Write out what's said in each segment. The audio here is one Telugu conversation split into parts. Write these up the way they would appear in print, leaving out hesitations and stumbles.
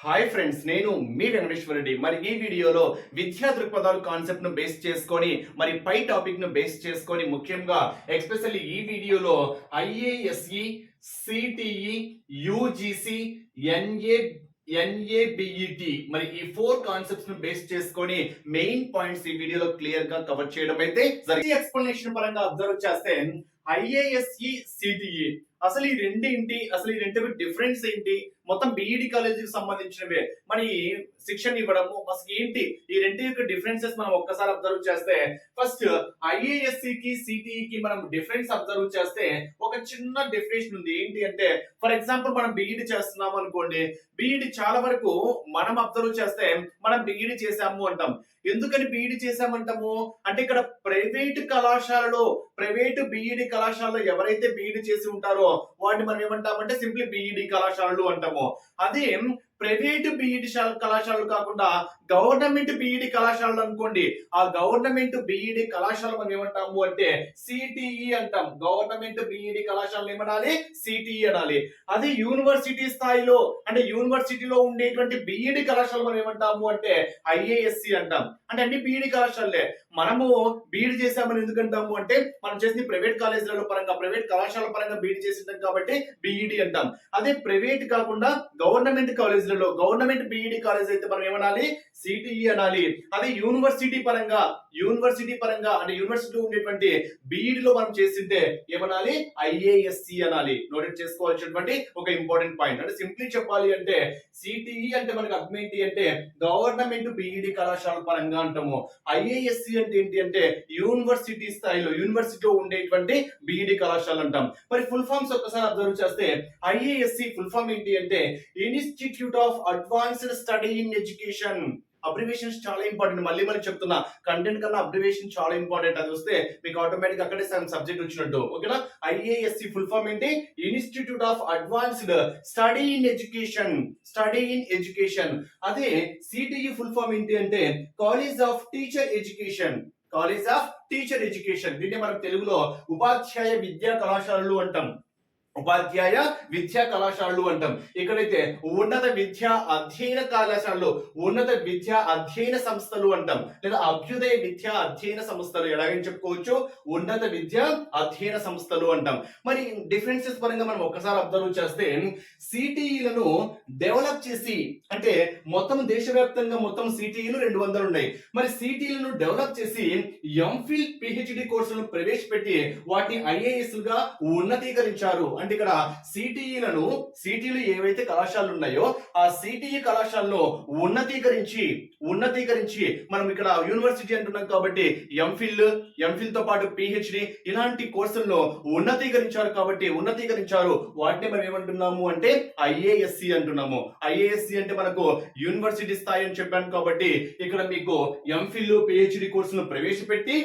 హాయ్ ఫ్రెండ్స్, నేను మీ వెంకటేశ్వర రెడ్డి. మరి ఈ వీడియోలో విద్యా దృక్పథాలు కాన్సెప్ట్ ను బేస్ చేసుకొని మరి పై టాపిక్ ను బేస్ చేసుకొని ముఖ్యంగా ఎస్పెషల్లీ ఈ వీడియోలో ఐఏఎస్ఈ, సిటిఈ, యూజీసీ, ఎన్ఏబిఈటి మరి ఈ 4 కాన్సెప్ట్స్ ను బేస్ చేసుకొని మెయిన్ పాయింట్స్ ఈ వీడియోలో క్లియర్ గా కవర్ చేయడం అయితే జరిగింది. ఎక్స్ప్లెనేషన్ పరంగా అబ్జర్వ్ చేస్తే ఐఏఎస్ఈ, సిటిఈ అసలు ఈ రెండింటికి డిఫరెన్స్ ఏంటి, మొత్తం బీఈడి కాలేజీకి సంబంధించినవే మరి శిక్షణ ఇవ్వడము అసలు ఏంటి, ఈ రెండింటి యొక్క డిఫరెన్సెస్ మనం ఒక్కసారి అబ్జర్వ్ చేస్తే ఫస్ట్ ఐఏఎస్సి కి సిటిఈకి మనం డిఫరెన్స్ అబ్జర్వ్ చేస్తే ఒక చిన్న డెఫినేషన్ ఉంది. ఏంటి అంటే ఫర్ ఎగ్జాంపుల్ మనం బీఈడి చేస్తున్నాం అనుకోండి, బీఈడి చాలా వరకు మనం అబ్జర్వ్ చేస్తే మనం బీఈడి చేసాము అంటాం. ఎందుకని బీఈడి చేసామంటాము అంటే ఇక్కడ ప్రైవేటు బీఈడి కళాశాలలో ఎవరైతే బీఈడి చేసి ఉంటారో వాటిని మనం ఏమంటామంటే సింప్లీ బీఈడి కళాశాలలు అంటాము. అదే ప్రైవేటు బీఈడి కళాశాలలు కాకుండా గవర్నమెంట్ బీఈడి కళాశాలలు అనుకోండి, ఆ గవర్నమెంట్ బీఈడి కళాశాల మనం ఏమంటాము అంటే సిటిఈ అంటాం. గవర్నమెంట్ బీఈడి కళాశాలను ఏమనాలి, సిటిఈ అనాలి. అదే యూనివర్సిటీ స్థాయిలో అంటే యూనివర్సిటీలో ఉండేటువంటి బీఈడి కళాశాల మనం ఏమంటాము అంటే ఐఏఎస్సి అంటాం. అంటే అన్ని బీఈడి కళాశాలలే. మనము బీఈడి చేసామని ఎందుకంటాము అంటే మనం చేసింది ప్రైవేట్ కాలేజీల పరంగా, ప్రైవేట్ కళాశాల పరంగా బీఈడి చేసింటాం కాబట్టి బీఈడి అంటాం. అదే ప్రైవేట్ కాకుండా గవర్నమెంట్ కాలేజీలలో గవర్నమెంట్ బీఈడి కాలేజ్ అయితే మనం ఏమనాలి, సిటిఈ అనాలి. అదే యూనివర్సిటీ పరంగా అంటే యూనివర్సిటీ ఉండేటువంటి బీఈడిలో మనం చేసింటే ఏమనాలి, ఐఏఎస్సి అనాలి. నోటెడ్ చేసుకోవాల్సినటువంటి ఒక ఇంపార్టెంట్ పాయింట్. అంటే సింప్లీ చెప్పాలి అంటే సిటిఈ అంటే మనకు అర్థం ఏంటి అంటే గవర్నమెంట్ బీఈడి కళాశాల పరంగా అంటాము. ఐఏఎస్సి అంటే ఏంటి అంటే యూనివర్సిటీ స్థాయిలో యూనివర్సిటీలో ఉండేటువంటి బీఈడి కళాశాల అంటాం. మరి ఫుల్ ఫామ్స్ ఒక్కసారి అబ్జర్వ్ చేస్తే ఐఏఎస్సి ఫుల్ ఫామ్ ఏంటి అంటే institute of advanced study in education. Abbreviations చాలా ఇంపార్టెంట్. మళ్ళీ చెప్తున్నా, కంటెంట్ కన్నా అబ్రివేషన్ చాలా ఇంపార్టెంట్. అది వస్తే మీకు ఆటోమేటిక్ అక్కడే సబ్జెక్ట్ వచ్చినట్టు. ఓకేనా? ఐఏఎస్సి ఫుల్ ఫామ్ ఏంటి, institute of advanced study in education. అదే సిటిఈ ఫుల్ ఫామ్ ఏంటి అంటే కాలేజ్ ఆఫ్ టీచర్ ఎడ్యుకేషన్. దీన్ని మనం తెలుగులో ఉపాధ్యాయ విద్యా కళాశాలలు అంటాం. ఇక్కడైతే ఉన్నత విద్యా అధ్యయన కళాశాలలు, ఉన్నత విద్యా అధ్యయన సంస్థలు అంటాం, లేదా అభ్యుదయ విద్యా అధ్యయన సంస్థలు ఎలాగని చెప్పుకోవచ్చు, ఉన్నత విద్యా అధ్యయన సంస్థలు అంటాం. మరి డిఫరెన్సెస్ పరంగా మనం ఒకసారి అబ్జర్వ్ చేస్తే సిటిఈలను డెవలప్ చేసి అంటే మొత్తం దేశవ్యాప్తంగా మొత్తం సిటిఈలు 200 ఉన్నాయి. మరి సిటిఈలను డెవలప్ చేసి ఎంఫిల్ పిహెచ్డి కోర్సులను ప్రవేశపెట్టి వాటిని ఐఏఎస్ గా ఉన్నతీకరించారు. అంటే ఇక్కడ సిటిఈలు ఏవైతే కళాశాలలు ఉన్నాయో ఆ సిటిఈ కళాశాలలో ఉన్నతీకరించి మనం ఇక్కడ యూనివర్సిటీ అంటున్నాం కాబట్టి ఎంఫిల్ తో పాటు పిహెచ్డి ఇలాంటి కోర్సులను ఉన్నతీకరించారు. వాటిని మనం ఏమంటున్నాము అంటే ఐఏఎస్సి అంటున్నాము. ఐఏఎస్సి అంటే మనకు యూనివర్సిటీ స్థాయి అని చెప్పాను కాబట్టి ఇక్కడ మీకు ఎంఫిల్ పిహెచ్డి కోర్సులను ప్రవేశపెట్టి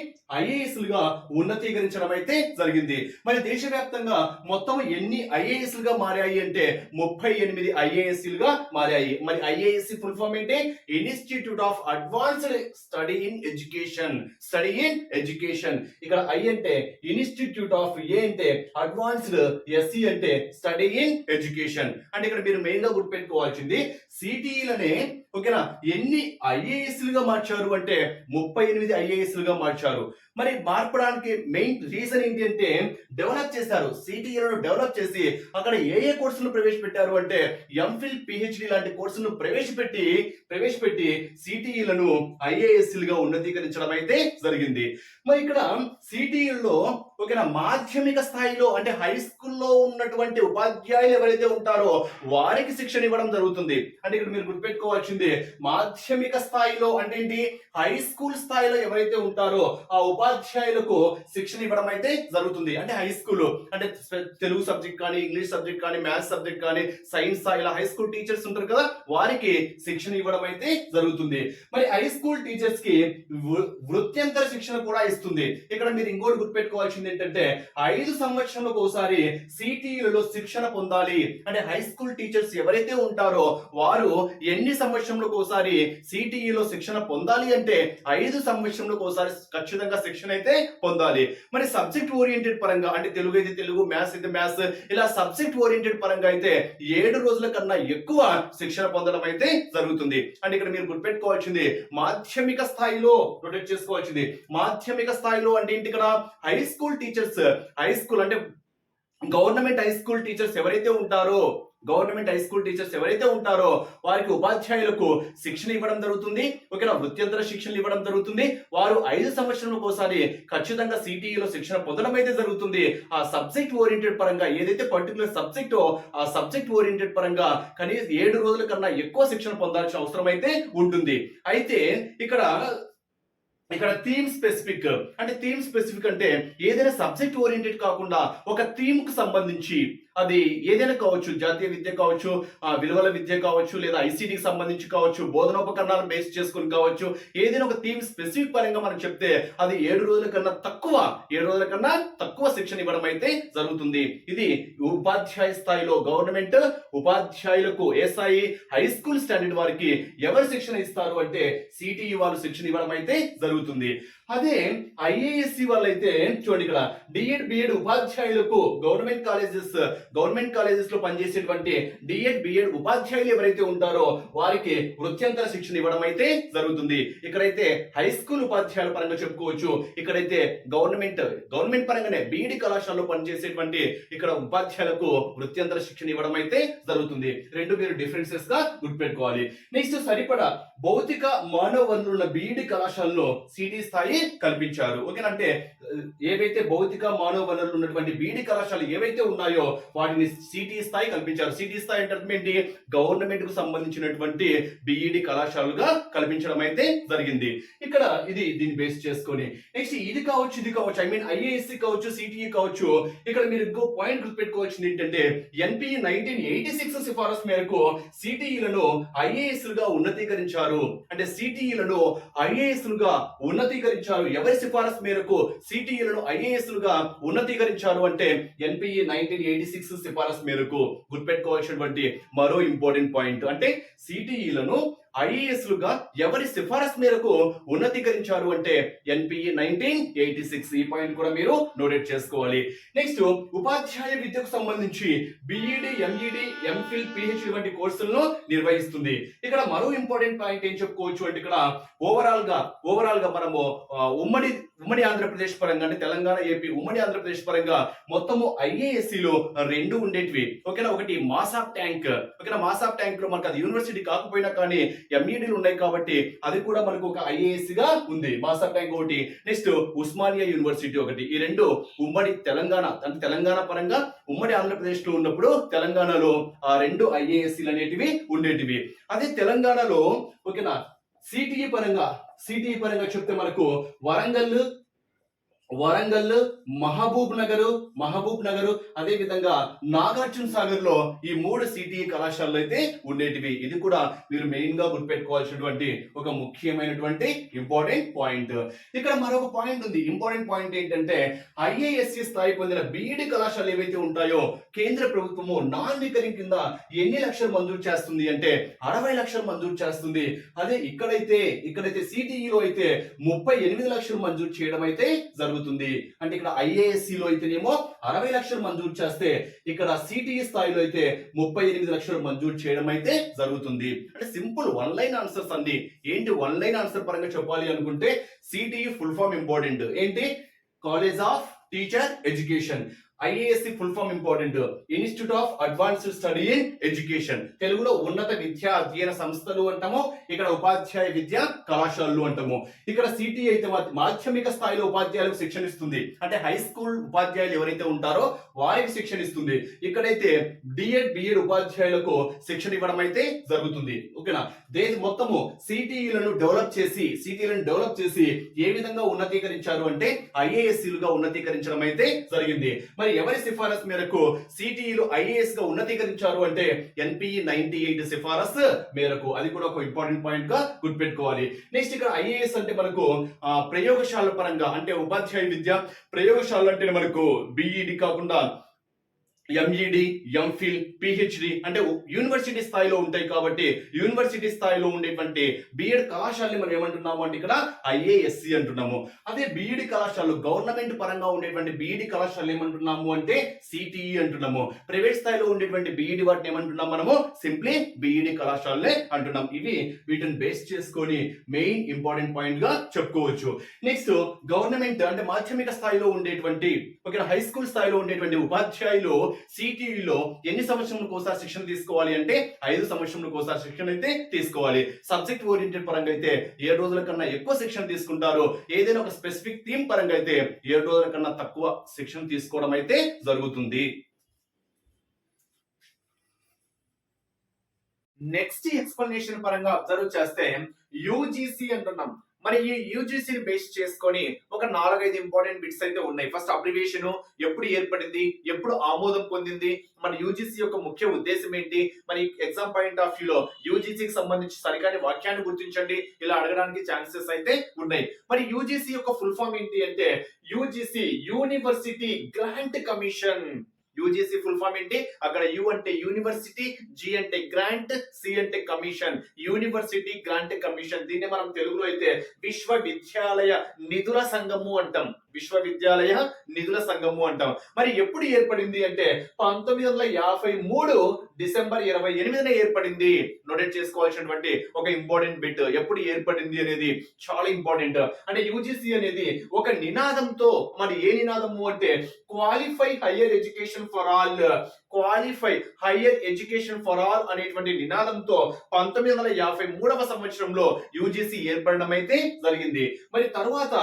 ఐఏఎస్ లుగా ఉన్నతీకరించడం అయితే జరిగింది. మరి దేశవ్యాప్తంగా మొత్తం ఎన్ని ఐఏఎస్ లుగా మారాయి అంటే 38 ఐఏఎస్ లుగా మారాయి. మరి ఐఏఎస్సి ఫుల్ ఫామ్ ఏంటి, institute of advanced study in education. ఇక్కడ ఐ అంటే ఇన్స్టిట్యూట్ ఆఫ్, ఏ అంటే అడ్వాన్స్డ్, ఎస్సి అంటే స్టడీ ఇన్ ఎడ్యుకేషన్. అంటే ఇక్కడ మీరు మెయిన్ గా గుర్తుపెట్టుకోవాల్సింది సిటిఈలనే ఓకేనా ఎన్ని ఐఏఎస్ లుగా మార్చారు అంటే 38 ఐఏఎస్ లుగా మార్చారు. మరి మార్పడానికి మెయిన్ రీజన్ ఏంటి అంటే డెవలప్ చేశారు. సిటిఈలను డెవలప్ చేసి అక్కడ ఏ కోర్సులను ప్రవేశపెట్టారు అంటే ఎంఫిల్ పిహెచ్డి లాంటి కోర్సులను ప్రవేశపెట్టి సిటిఈలను ఐఏఎస్ లుగా ఉన్నతీకరించడం అయితే జరిగింది. మరి ఇక్కడ సిటిఈలో ఓకేనా మాధ్యమిక స్థాయిలో అంటే హై స్కూల్లో ఉన్నటువంటి ఉపాధ్యాయులు ఎవరైతే ఉంటారో వారికి శిక్షణ ఇవ్వడం జరుగుతుంది. అంటే ఇక్కడ మీరు గుర్తుపెట్టుకోవాల్సింది మాధ్యమిక స్థాయిలో అంటే ఏంటి, హై స్కూల్ స్థాయిలో ఎవరైతే ఉంటారో ఆ ఉపాధ్యాయులకు శిక్షణ ఇవ్వడం అయితే జరుగుతుంది. అంటే హై స్కూల్ అంటే తెలుగు సబ్జెక్ట్ కానీ, ఇంగ్లీష్ సబ్జెక్ట్ కానీ, మ్యాథ్స్ సబ్జెక్ట్ కానీ, సైన్స్ ఇలా హై స్కూల్ టీచర్స్ ఉంటారు కదా వారికి శిక్షణ ఇవ్వడం అయితే జరుగుతుంది. మరి హై స్కూల్ టీచర్స్ కి వృత్యంతర శిక్షణ కూడా ఇస్తుంది. ఇక్కడ మీరు ఇంకోటి గుర్తుపెట్టుకోవాల్సింది వచ్చింది ఏంటంటే 5 సంవత్సరాలకు ఒకసారి సిటిఈలలో శిక్షణ పొందాలి. అంటే హై స్కూల్ టీచర్స్ ఎవరైతే ఉంటారో వారు ఎన్ని సంవత్సరంలోకి ఒకసారి సిటిఈలో శిక్షణ పొందాలి అంటే 5 సంవత్సరంలోకి ఒకసారి ఖచ్చితంగా శిక్షణ అయితే పొందాలి. మరి సబ్జెక్ట్ ఓరియంటెడ్ పరంగా అంటే తెలుగు అయితే తెలుగు, మ్యాథ్స్ అయితే మ్యాథ్స్, ఇలా సబ్జెక్ట్ ఓరియంటెడ్ పరంగా అయితే 7 రోజుల కన్నా ఎక్కువ శిక్షణ పొందడం అయితే జరుగుతుంది. అంటే ఇక్కడ మీరు గుర్తుపెట్టుకోవాల్సింది మాధ్యమిక స్థాయిలో ప్రొటెక్ట్ చేసుకోవాల్సింది. మాధ్యమిక స్థాయిలో అంటే ఏంటి, ఇక్కడ high school teachers, high school అంటే గవర్నమెంట్ హై స్కూల్ టీచర్స్ ఎవరైతే ఉంటారో, గవర్నమెంట్ హై స్కూల్ టీచర్స్ ఎవరైతే ఉంటారో వారికి ఉపాధ్యాయులకు శిక్షణ ఇవ్వడం జరుగుతుంది. ఓకేనా, వృత్యంతర శిక్షణ ఇవ్వడం జరుగుతుంది. వారు 5 సంవత్సరాలకు ఒకసారి ఖచ్చితంగా సిటిఈలో శిక్షణ పొందడం అయితే జరుగుతుంది. ఆ సబ్జెక్ట్ ఓరియంటెడ్ పరంగా ఏదైతే పర్టికులర్ సబ్జెక్టో ఆ సబ్జెక్ట్ ఓరియంటెడ్ పరంగా కనీసం 7 రోజుల కన్నా ఎక్కువ శిక్షణ పొందాల్సిన అవసరం అయితే ఉంటుంది. అయితే ఇక్కడ థీమ్ స్పెసిఫిక్ అంటే థీమ్ స్పెసిఫిక్ అంటే ఏదైనా సబ్జెక్ట్ ఓరియంటెడ్ కాకుండా ఒక థీమ్ కు సంబంధించి, అది ఏదైనా కావచ్చు, జాతీయ విద్య కావచ్చు, విలువల విద్య కావచ్చు, లేదా ఐసీటీకి సంబంధించి కావచ్చు, బోధనోపకరణాలను బేస్ చేసుకుని కావచ్చు, ఏదైనా ఒక థీమ్ స్పెసిఫిక్ పరంగా మనం చెప్తే అది 7 రోజుల కన్నా తక్కువ శిక్షణ ఇవ్వడం అయితే జరుగుతుంది. ఇది ఉపాధ్యాయ స్థాయిలో గవర్నమెంట్ ఉపాధ్యాయులకు ఎస్ఐ హై స్కూల్ స్టాండర్డ్ వారికి ఎవరు శిక్షణ ఇస్తారు అంటే సిటిఈ వాళ్ళు శిక్షణ ఇవ్వడం అయితే జరుగుతుంది. అదే ఐఏఎస్సి వాళ్ళైతే చూడండి, ఇక్కడ డిఎడ్ బిఎడ్ ఉపాధ్యాయులకు గవర్నమెంట్ కాలేజెస్ లో పనిచేసేటువంటి డిఎడ్ బిఎడ్ ఉపాధ్యాయులు ఎవరైతే ఉంటారో వారికి వృత్యంతర శిక్షణ ఇవ్వడం అయితే జరుగుతుంది. ఇక్కడైతే హై స్కూల్ ఉపాధ్యాయుల పరంగా చెప్పుకోవచ్చు. ఇక్కడైతే గవర్నమెంట్ పరంగానే బిఈడి కళాశాలలో పనిచేసేటువంటి ఇక్కడ ఉపాధ్యాయులకు వృత్యంతర శిక్షణ ఇవ్వడం అయితే జరుగుతుంది. రెండు మీరు డిఫరెన్సెస్ గా గుర్తుపెట్టుకోవాలి. నెక్స్ట్ సరిపడా భౌతిక మానవ వనరుల బిఈడి కళాశాలలో సిటీ స్థాయి కల్పించారు. ఓకేనా, అంటే ఏవైతే భౌతిక మానవ వనరులు ఉన్నటువంటి బీఈడి కళాశాలలు ఏవైతే ఉన్నాయో వాటిని సిటీ స్థాయి కల్పించారు. సిటీ స్థాయి అంటే ఏంటి, గవర్నమెంట్ కు సంబంధించినటువంటి బీఈడి కళాశాలలుగా కల్పించడం అయితే జరిగింది. ఇక్కడ దీన్ని బేస్ చేసుకొని నెక్స్ట్ ఇది కావచ్చు ఐ మీన్ ఐఏఎస్సి కావచ్చు, సిటిఈ కావచ్చు. ఇక్కడ మీరు ఇంకో పాయింట్ గుర్తుపెట్టుకోవాల్సింది ఏంటంటే ఎన్పి 1986 సిఫారసు మేరకు సిటిఈలను ఐఏఎస్లుగా ఉన్నతీకరించారు. అంటే సిటిఈలను ఐఏఎస్లుగా ఉన్నతీకరించారు. ఎవరి సిఫారసు మేరకు సిటిఈలను ఐఏఎస్లుగా ఉన్నతీకరించారు అంటే ఎన్పిఈ 1986 సిఫారసు మేరకు. గుర్తుపెట్టుకోవాల్సినటువంటి మరో ఇంపార్టెంట్ పాయింట్ అంటే సిటిఈలను ఐఏఎస్లుగా ఎవరి సిఫారసు మేరకు ఉన్నతీకరించారు అంటే ఎన్పిఈ 1986. ఈ పాయింట్ కూడా మీరు నోటెడ్ చేసుకోవాలి. నెక్స్ట్ ఉపాధ్యాయ విద్యకు సంబంధించి బిఈడి, ఎంఈడి, ఎంఫిల్, పిహెచ్డి వంటి కోర్సులను నిర్వహిస్తుంది. ఇక్కడ మరో ఇంపార్టెంట్ పాయింట్ ఏం చెప్పుకోవచ్చు అంటే ఇక్కడ ఓవరాల్ గా మనము ఉమ్మడి ఆంధ్రప్రదేశ్ పరంగా అంటే తెలంగాణ, ఏపీ ఉమ్మడి ఆంధ్రప్రదేశ్ పరంగా మొత్తము ఐఏఎస్సిలో 2 ఉండేటివి. ఓకేనా, ఒకటి మాస్ ఆఫ్ ట్యాంక్. ఓకేనా, మాస్ ఆఫ్ ట్యాంక్ లో మనకు అది యూనివర్సిటీ కాకపోయినా కానీ ఎంఈడీలు ఉన్నాయి కాబట్టి అది కూడా మనకు ఒక ఐఏఎస్సి గా ఉంది. మాస్ ఆఫ్ ట్యాంక్ ఒకటి, నెక్స్ట్ ఉస్మానియా యూనివర్సిటీ ఒకటి. ఈ 2 ఉమ్మడి తెలంగాణ అంటే తెలంగాణ పరంగా ఉమ్మడి ఆంధ్రప్రదేశ్ లో ఉన్నప్పుడు తెలంగాణలో ఆ 2 ఐఏఎస్సీలు అనేటివి ఉండేటివి. అదే తెలంగాణలో ఓకేనా సిటిఈ పరంగా చెప్తే మనకు వరంగల్, మహబూబ్ నగర్, అదే విధంగా నాగార్జున సాగర్ లో ఈ 3 సిటిఈ కళాశాలలు అయితే ఉండేటివి. ఇది కూడా మీరు మెయిన్ గా గుర్తుపెట్టుకోవాల్సినటువంటి ఒక ముఖ్యమైనటువంటి ఇంపార్టెంట్ పాయింట్. ఇక్కడ మరొక పాయింట్ ఉంది. ఇంపార్టెంట్ పాయింట్ ఏంటంటే ఐఏఎస్సి స్థాయి పొందిన బిఈడి కళాశాలలు ఏవైతే ఉంటాయో కేంద్ర ప్రభుత్వము నాన్ రికరింగ్ కింద ఎన్ని లక్షలు మంజూరు చేస్తుంది అంటే 60 లక్షలు మంజూరు చేస్తుంది. అదే ఇక్కడైతే సిటిఈలో అయితే 38 లక్షలు మంజూరు చేయడం అయితే జరుగుతుంది. అంటే ఇక్కడ ఐఏఎస్సి లో అయితేనేమో 60 లక్షలు మంజూరు చేస్తే ఇక్కడ సిటిఈ స్థాయిలో అయితే 38 లక్షలు మంజూరు చేయడం అయితే జరుగుతుంది. అంటే సింపుల్ 1 లైన్ ఆన్సర్స్ అండి. ఏంటి 1 లైన్ ఆన్సర్ పరంగా చెప్పాలి అనుకుంటే సిటిఈ ఫుల్ ఫామ్ ఇంపార్టెంట్. ఏంటి, college of teacher education. IASE full form important, institute of advanced study in education. తెలుగులో ఉన్నత విద్యా అధ్యయన సంస్థలు అంటాము, ఇక్కడ ఉపాధ్యాయ విద్యా కళాశాలలు అంటాము. ఇక్కడ సిటీ అయితే మాధ్యమిక స్థాయిలో ఉపాధ్యాయులకు శిక్షణ ఇస్తుంది. అంటే హై స్కూల్ ఉపాధ్యాయులు ఎవరైతే ఉంటారో వారికి శిక్షణ ఇస్తుంది. ఇక్కడైతే డిఎడ్ బిఎడ్ ఉపాధ్యాయులకు శిక్షణ ఇవ్వడం అయితే జరుగుతుంది. ఓకేనా, మొత్తము సిటిఈలను డెవలప్ చేసి ఏ విధంగా ఉన్నతీకరించారు అంటే ఐఏఎస్సీలుగా ఉన్నతీకరించడం అయితే జరిగింది. మరి మరి ఎవరి సిఫారసు మేరకు సిటిఈలు ఐఏఎస్ గా ఉన్నతీకరించారు అంటే ఎన్పిఈ 98 సిఫారసు మేరకు. అది కూడా ఒక ఇంపార్టెంట్ పాయింట్ గా గుర్తుపెట్టుకోవాలి. నెక్స్ట్ ఇక్కడ ఐఏఎస్ అంటే మనకు ప్రయోగశాల పరంగా అంటే ఉపాధ్యాయ విద్య, ప్రయోగశాల అంటే మనకు బిఈడి కాకుండా ఎంఈడి, ఎంఫిల్, పిహెచ్డి అంటే యూనివర్సిటీ స్థాయిలో ఉంటాయి కాబట్టి యూనివర్సిటీ స్థాయిలో ఉండేటువంటి బిఎడ్ కళాశాలని మనం ఏమంటున్నాము అంటే ఇక్కడ ఐఏఎస్సి అంటున్నాము. అదే బిఈడి కళాశాలలు గవర్నమెంట్ పరంగా ఉండేటువంటి బిఈడి కళాశాలలు ఏమంటున్నాము అంటే సిటిఈ అంటున్నాము. ప్రైవేట్ స్థాయిలో ఉండేటువంటి బిఈడి వాటిని ఏమంటున్నాం మనము సింప్లీ బిఈడి కళాశాలలే అంటున్నాం. ఇవి వీటిని బేస్ చేసుకొని మెయిన్ ఇంపార్టెంట్ పాయింట్ గా చెప్పుకోవచ్చు. నెక్స్ట్ గవర్నమెంట్ అంటే మాధ్యమిక స్థాయిలో ఉండేటువంటి హై స్కూల్ స్థాయిలో ఉండేటువంటి ఉపాధ్యాయులు సిటిఈలో ఎన్ని సంవత్సరాలకు ఒకసారి శిక్షణ తీసుకోవాలి అంటే 5 సంవత్సరాలకు ఒకసారి శిక్షణ అయితే తీసుకోవాలి. సబ్జెక్ట్ ఓరియంటెడ్ పరంగా అయితే 7 రోజుల కన్నా ఎక్కువ శిక్షణ తీసుకుంటారు. ఏదైనా ఒక స్పెసిఫిక్ థీమ్ పరంగా అయితే 7 రోజుల కన్నా తక్కువ శిక్షణ తీసుకోవడం అయితే జరుగుతుంది. నెక్స్ట్ ఎక్స్ప్లెనేషన్ పరంగా అబ్జర్వ్ చేస్తే యూజీసీ అంటున్నాం. మరి ఈ యూజీసీని బేస్ చేసుకొని ఒక 4-5 ఇంపార్టెంట్ బిట్స్ అయితే ఉన్నాయి. ఫస్ట్ అబ్రివేషన్, ఎప్పుడు ఏర్పడింది, ఎప్పుడు ఆమోదం పొందింది, మరి యూజీసీ యొక్క ముఖ్య ఉద్దేశం ఏంటి, మరి ఎగ్జామ్ పాయింట్ ఆఫ్ వ్యూలో యూజీసీకి సంబంధించి సరికాని వాక్యాన్ని గుర్తించండి, ఇలా అడగడానికి ఛాన్సెస్ అయితే ఉన్నాయి. మరి యూజీసీ యొక్క ఫుల్ ఫామ్ ఏంటి అంటే UGC university grant commission. UGC full form ఏంటి? అక్కడ యు అంటే యూనివర్సిటీ, జి అంటే గ్రాంట్, సి అంటే కమిషన్. University grant commission. దీన్ని మనం తెలుగులో అయితే విశ్వవిద్యాలయ నిధుల సంఘము అంటాం. విశ్వవిద్యాలయ నిధుల సంఘము అంటాం. మరి ఎప్పుడు ఏర్పడింది అంటే 1953 డిసెంబర్ 28న ఏర్పడింది. నోటెడ్ చేసుకోవాల్సినటువంటి ఒక ఇంపార్టెంట్ బిట్. ఎప్పుడు ఏర్పడింది అనేది చాలా ఇంపార్టెంట్. అంటే యూజీసీ అనేది ఒక నినాదంతో, మరి ఏ నినాదము అంటే qualify higher education for all, qualify higher education for all అనేటువంటి నినాదంతో 1953వ సంవత్సరంలో యూజీసీ ఏర్పడడం అయితే జరిగింది. మరి తరువాత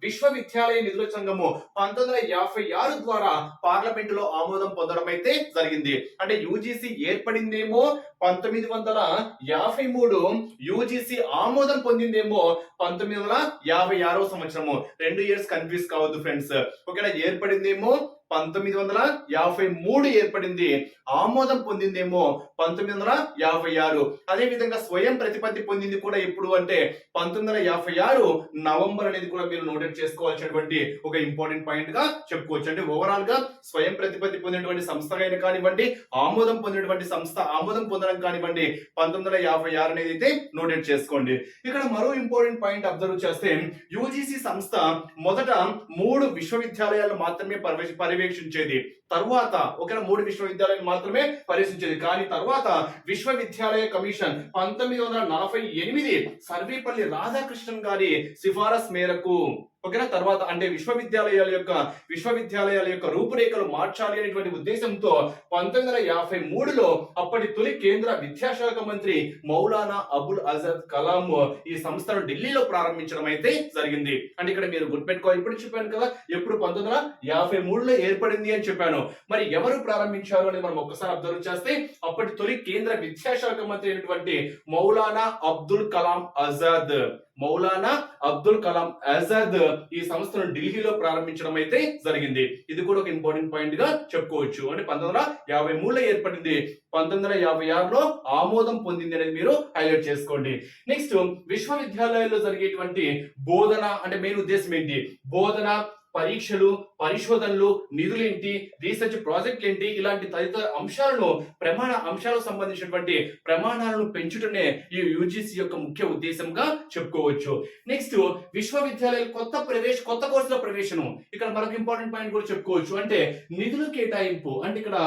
విశ్వవిద్యాలయ నిధుల సంఘము 1956 ద్వారా పార్లమెంట్ లో ఆమోదం పొందడం అయితే జరిగింది. అంటే యూజీసీ ఏర్పడిందేమో 1953, యూజీసీ ఆమోదం పొందిందేమో 1956వ సంవత్సరము. 2 ఇయర్స్ కన్ఫ్యూజ్ కావద్దు ఫ్రెండ్స్. ఓకేనా? ఏర్పడిందేమో 1953 ఏర్పడింది, ఆమోదం పొందిందేమో 1956. అదే విధంగా స్వయం ప్రతిపత్తి పొందింది కూడా ఎప్పుడు అంటే 1956 నవంబర్ అనేది కూడా మీరు నోటెడ్ చేసుకోవాల్సినటువంటి ఒక ఇంపార్టెంట్ పాయింట్ గా చెప్పుకోవచ్చు. అంటే ఓవరాల్ గా స్వయం ప్రతిపత్తి పొందినటువంటి సంస్థ అయినా కానివ్వండి, ఆమోదం పొందినటువంటి సంస్థ ఆమోదం పొందడం కానివ్వండి, 1956 అనేది అయితే నోటెడ్ చేసుకోండి. ఇక్కడ మరో ఇంపార్టెంట్ పాయింట్ అబ్జర్వ్ చేస్తే యూజీసీ సంస్థ మొదట 3 విశ్వవిద్యాలయాలు మాత్రమే పర్యవేక్షించేది. తర్వాత 3 విశ్వవిద్యాలయాలు మాత్రమే పర్యవేక్షించేది. కానీ తర్వాత విశ్వవిద్యాలయ కమిషన్ 1948 సర్వేపల్లి రాధాకృష్ణన్ గారి సిఫారసు మేరకు ఓకేనా తర్వాత అంటే విశ్వవిద్యాలయాల యొక్క రూపురేఖలు మార్చాలి అనేటువంటి ఉద్దేశంతో 1953లో అప్పటి తొలి కేంద్ర విద్యాశాఖ మంత్రి మౌలానా అబుల్ ఆజాద్ కలాం ఈ సంస్థను ఢిల్లీలో ప్రారంభించడం అయితే జరిగింది. అంటే ఇక్కడ మీరు గుర్తుపెట్టుకోవాలి, ఇప్పుడు చెప్పాను కదా ఎప్పుడు 1953లో ఏర్పడింది అని చెప్పాను. మరి ఎవరు ప్రారంభించారు అని మనం ఒక్కసారి అబ్జర్వ్ చేస్తే అప్పటి తొలి కేంద్ర విద్యాశాఖ మంత్రి అయినటువంటి మౌలానా అబ్దుల్ కలాం ఆజాద్ ఈ సంస్థను ఢిల్లీలో ప్రారంభించడం అయితే జరిగింది. ఇది కూడా ఒక ఇంపార్టెంట్ పాయింట్ గా చెప్పుకోవచ్చు. అంటే 1953లో ఏర్పడింది, 1956లో ఆమోదం పొందింది అనేది మీరు హైలైట్ చేసుకోండి. నెక్స్ట్ విశ్వవిద్యాలయాల్లో జరిగేటువంటి బోధన అంటే మెయిన్ ఉద్దేశం ఏంటి? బోధన, పరీక్షలు, పరిశోధనలు, నిధులేంటి, రీసెర్చ్ ప్రాజెక్టులు ఏంటి, ఇలాంటి తదితర అంశాలను అంశాలకు సంబంధించినటువంటి ప్రమాణాలను పెంచుటనే ఈ యూజీసీ యొక్క ముఖ్య ఉద్దేశంగా చెప్పుకోవచ్చు. నెక్స్ట్ విశ్వవిద్యాలయాలు కొత్త కోర్సుల ప్రవేశనం. ఇక్కడ మరొక ఇంపార్టెంట్ పాయింట్ కూడా చెప్పుకోవచ్చు. అంటే నిధుల కేటాయింపు. అంటే ఇక్కడ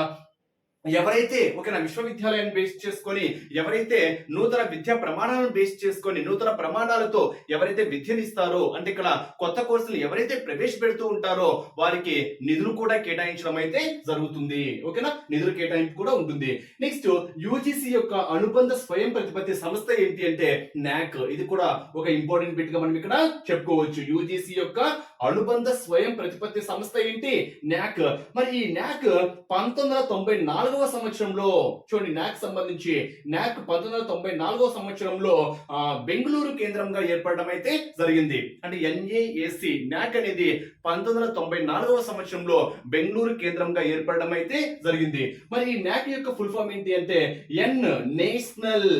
ఎవరైతే విశ్వవిద్యాలయాన్ని బేస్ చేసుకొని ఎవరైతే నూతన విద్యా ప్రమాణాలను బేస్ చేసుకొని నూతన ప్రమాణాలతో ఎవరైతే విద్యనిస్తారో అంటే ఇక్కడ కొత్త కోర్సులు ఎవరైతే ప్రవేశపెడుతూ ఉంటారో వారికి నిధులు కూడా కేటాయించడం అయితే జరుగుతుంది. ఓకేనా? నిధులు కేటాయింపు కూడా ఉంటుంది. నెక్స్ట్ యూజీసీ యొక్క అనుబంధ స్వయం ప్రతిపత్తి సంస్థ ఏంటి అంటే నాక్. ఇది కూడా ఒక ఇంపార్టెంట్ బిట్ గా మనం ఇక్కడ చెప్పుకోవచ్చు. యూజీసీ యొక్క అనుబంధ స్వయం ప్రతిపత్తి సంస్థ ఏంటి? న్యాక్. మరి ఈ న్యాక్ 1994వ సంవత్సరంలో చూడండి, న్యాక్ సంబంధించి న్యాక్ 1994వ సంవత్సరంలో బెంగళూరు కేంద్రంగా ఏర్పడడం అయితే జరిగింది. అంటే ఎన్ఏఏసి న్యాక్ అనేది 1994వ సంవత్సరంలో బెంగళూరు కేంద్రంగా ఏర్పడడం అయితే జరిగింది. మరి ఈ న్యాక్ యొక్క ఫుల్ ఫామ్ ఏంటి అంటే national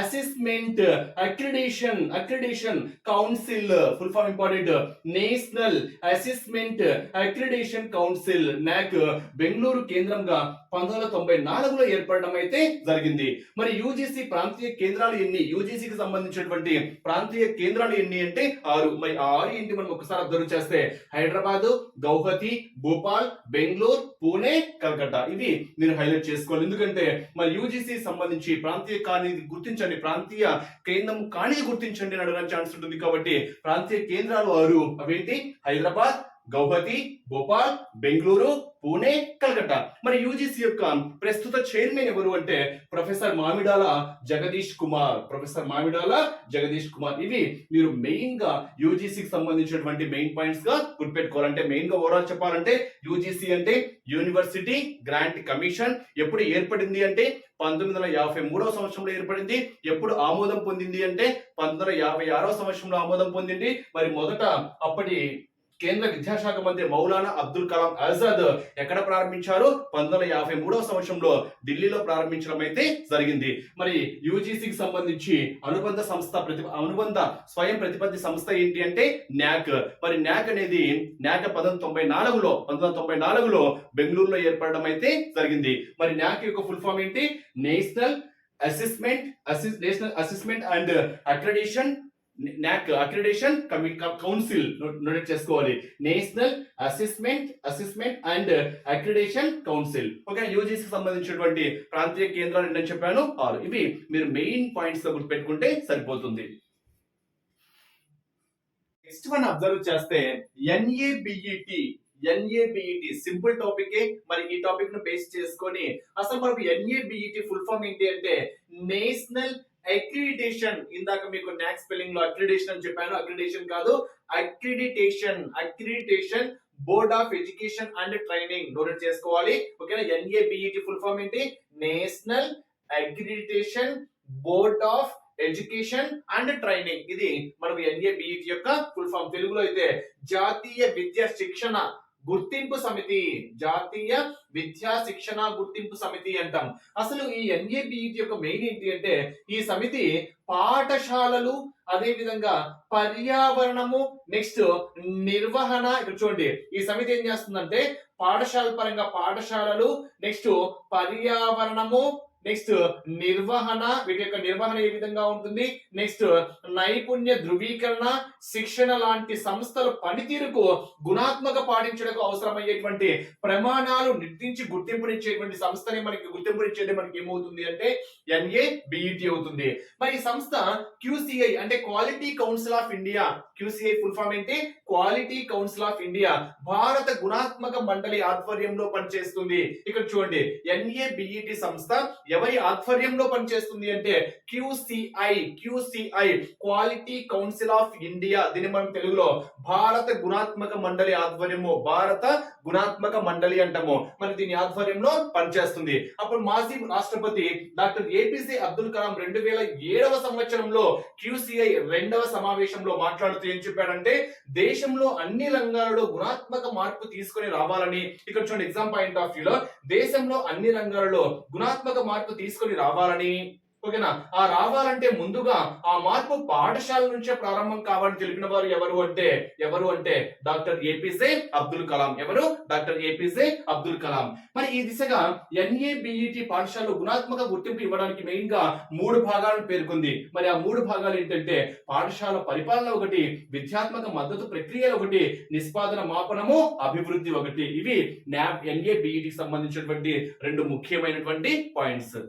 assessment accreditation council. Full form important. National assessment accreditation council NAAC Bengaluru కేంద్రంగా 1994లో ఏర్పడడం అయితే జరిగింది. మరి యూజీసీ ప్రాంతీయ కేంద్రాలు ఎన్ని? యూజీసీకి సంబంధించినటువంటి ప్రాంతీయ కేంద్రాలు ఎన్ని అంటే 6. మరి ఆ 6 ఏంటి మనం ఒకసారి అబ్జర్వ్ చేస్తే హైదరాబాద్, గౌహతి, భోపాల్, బెంగళూరు, పూణే, కలకత్తా. ఇవి మీరు హైలైట్ చేసుకోవాలి. ఎందుకంటే మరి యూజీసీ సంబంధించి ప్రాంతీయ కానిది గుర్తించండి, ప్రాంతీయ కేంద్రం కానిది గుర్తించండి అని అడగడానికి ఛాన్స్ ఉంటుంది. కాబట్టి ప్రాంతీయ కేంద్రాలు 6. అవేంటి? హైదరాబాద్, గౌహతి, భోపాల్, బెంగళూరు, పూణే, కలకత్తా. మరి యూజీసీ యొక్క ప్రస్తుత చైర్మన్ ఎవరు అంటే ప్రొఫెసర్ మామిడాల జగదీష్ కుమార్. ఇవి మీరు మెయిన్ గా యూజీసీకి సంబంధించినటువంటి మెయిన్ పాయింట్స్ గా గుర్తుపెట్టుకోవాలంటే, మెయిన్ గా ఓవరాల్ చెప్పాలంటే యూజీసీ అంటే యూనివర్సిటీ గ్రాంట్ కమిషన్. ఎప్పుడు ఏర్పడింది అంటే 1953వ సంవత్సరంలో ఏర్పడింది. ఎప్పుడు ఆమోదం పొందింది అంటే 1956వ సంవత్సరంలో ఆమోదం పొందింది. మరి మొదట అప్పటి కేంద్ర విద్యాశాఖ మంత్రి మౌలానా అబ్దుల్ కలాం ఆజాద్ ఎక్కడ ప్రారంభించారు? 1953వ సంవత్సరంలో ఢిల్లీలో ప్రారంభించడం అయితే జరిగింది. మరి యూజీసీకి సంబంధించి అనుబంధ స్వయం ప్రతిపత్తి సంస్థ ఏంటి అంటే న్యాక్. మరి న్యాక్ అనేది 1994లో బెంగళూరులో ఏర్పడడం అయితే జరిగింది. మరి న్యాక్ యొక్క ఫుల్ ఫామ్ ఏంటి? National assessment and accreditation accreditation council. Note చేసుకోవాలి. National assessment and accreditation council. Okay, UGC సంబంధించినటువంటి ప్రాంతీయ కేంద్రాలు ఏంటని చెప్పాను 6. ఇవి మీరు మెయిన్ పాయింట్స్ గా గుర్తుపెట్టుకుంటే సరిపోతుంది. నెక్స్ట్ మనం అబ్జర్వ్ చేస్తే ఎన్ఏబిఈటి సింపుల్ టాపిక్. మరి ఈ టాపిక్ ను బేస్ చేసుకొని అసలు మనకు ఎన్ఏబిఈటి ఫుల్ ఫామ్ ఏంటి అంటే నేషనల్ అక్రిడిటేషన్. ఇందాక మీకు న్యాక్ స్పెల్లింగ్ లో అక్రిడిటేషన్ అని చెప్పాను, అక్రిడిటేషన్ కాదు, accreditation board of education and training. Note చేసుకోవాలి. ఓకేనా? ఎన్ఏబిఈటి ఫుల్ ఫామ్ ఏంటి? National accreditation board of education and training. ఇది మనకు ఎన్ఏబిఈటి యొక్క ఫుల్ ఫామ్. తెలుగులో అయితే జాతీయ విద్యా శిక్షణ గుర్తింపు సమితి అంటాం. అసలు ఈ ఎన్ఏబిఈటి యొక్క మెయిన్ ఏంటి అంటే ఈ సమితి పాఠశాలలు, అదే విధంగా పర్యావరణము, నెక్స్ట్ నిర్వహణ. ఇక్కడ చూడండి, ఈ సమితి ఏం చేస్తుందంటే పాఠశాల పరంగా పాఠశాలలు, నెక్స్ట్ పర్యావరణము, నెక్స్ట్ నిర్వహణ, వీటి యొక్క నిర్వహణ ఏ విధంగా ఉంటుంది, నెక్స్ట్ నైపుణ్య ధృవీకరణ, శిక్షణ లాంటి సంస్థల పనితీరుకు గుణాత్మక పాటించడానికి అవసరమయ్యేటువంటి ప్రమాణాలు నిర్దించి గుర్తింపునిచ్చేటువంటి సంస్థని గుర్తింపునిచ్చేది మనకి ఏమవుతుంది అంటే ఎన్ఏబిఈటి అవుతుంది. మరి ఈ సంస్థ QCI అంటే quality council of India. QCI full form ఏంటి? క్వాలిటీ కౌన్సిల్ ఆఫ్ ఇండియా, భారత గుణాత్మక మండలి ఆధ్వర్యంలో పనిచేస్తుంది. ఇక్కడ చూడండి, ఎన్ఏబిఈటి సంస్థ ఎవరి ఆధ్వర్యంలో పనిచేస్తుంది అంటే QCI quality council of India. దీన్ని మనం తెలుగులో భారత గుణాత్మక మండలి ఆధ్వర్యము, భారత గుణాత్మక మండలి అంటాము. మరి దీని ఆధ్వర్యంలో పనిచేస్తుంది. అప్పుడు మాజీ రాష్ట్రపతి డాక్టర్ ఏపీజే అబ్దుల్ కలాం 2007వ సంవత్సరంలో QCI 2వ సమావేశంలో మాట్లాడుతూ ఏం చెప్పాడంటే దేశంలో అన్ని రంగాలలో గుణాత్మక మార్పు తీసుకొని రావాలని. ఇక్కడ చూడండి, ఎగ్జామ్ పాయింట్ ఆఫ్ వ్యూలో దేశంలో అన్ని రంగాలలో గుణాత్మక మార్పు తీసుకొని రావాలని. ఓకేనా? ఆ రావాలంటే ముందుగా ఆ మార్పు పాఠశాల నుంచే ప్రారంభం కావాలని తెలిపిన వారు ఎవరు అంటే డాక్టర్ ఏపీజే అబ్దుల్ కలాం. ఎవరు? Doctor APJ Abdul Kalam. మరి ఈ దిశగా ఎన్ఏబిఈటి పాఠశాలలో గుణాత్మక గుర్తింపు ఇవ్వడానికి మెయిన్ గా 3 భాగాలను పేర్కొంది. మరి ఆ 3 భాగాలు ఏంటంటే పాఠశాల పరిపాలన ఒకటి, విద్యాత్మక మద్దతు ప్రక్రియలు ఒకటి, నిష్పాదన మాపనము అభివృద్ధి ఒకటి. ఇవి ఎన్ఏబిఈటికి సంబంధించినటువంటి 2 ముఖ్యమైనటువంటి పాయింట్స్.